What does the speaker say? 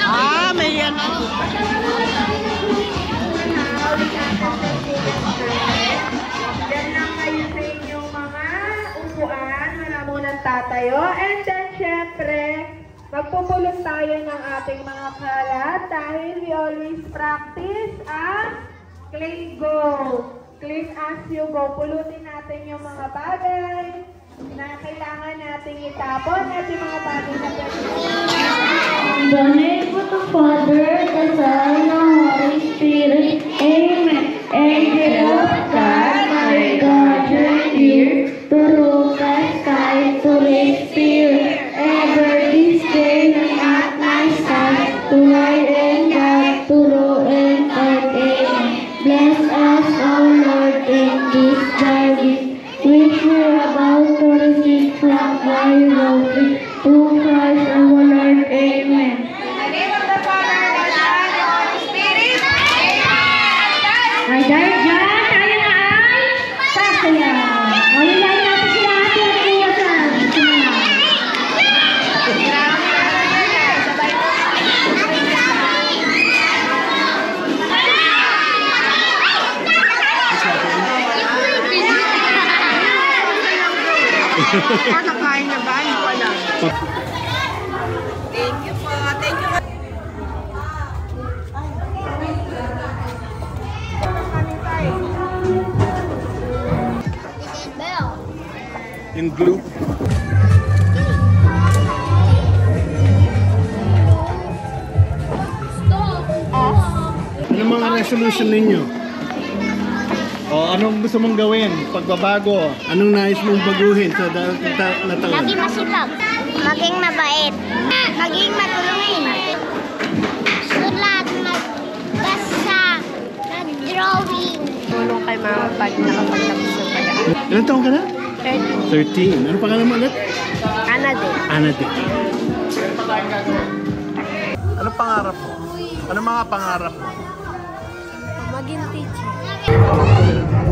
Ah, may yan. Diyan lang kayo sa inyong mga upuan. Wala munang tatayo. And then, syempre, magpupulot tayo ng ating mga kalat dahil we always practice clean go. Clean as you go. Pulutin natin yung mga bagay na kailangan nating itapon at yung mga bagay na pwede. In the name of the Father, the Son, and the Holy Spirit. Amen. Angel of God, my guardian dear, to look at sky, to respire, ever this day at my side, to lie and God, to roll and fight. Amen. Bless us, O Lord, in this service, which we're about to receive from thy glory, to Christ our Lord. Amen. Ay, dahil dyan, tayo na ay sasaya. Mawilay natin sila ate at iwasan. Nakakain na ba? Wala. Thank you po. Thank you. In glue. Ano mga resolution ninyo? O anong gusto mong gawin? Pagbabago? Anong nais mong baguhin sa na taon? Maging masipag. Maging mabait. Maging matulungin. Sulat, magbasa, nag-drawing. Tulong kay mama pag nakapagtapos ng pag-aaral. Ilan taon ka na? 13. 13. Ano pangalan mo ulit? Anade. Anade. Ano pangarap mo? Ano mga pangarap mo? Maging teacher.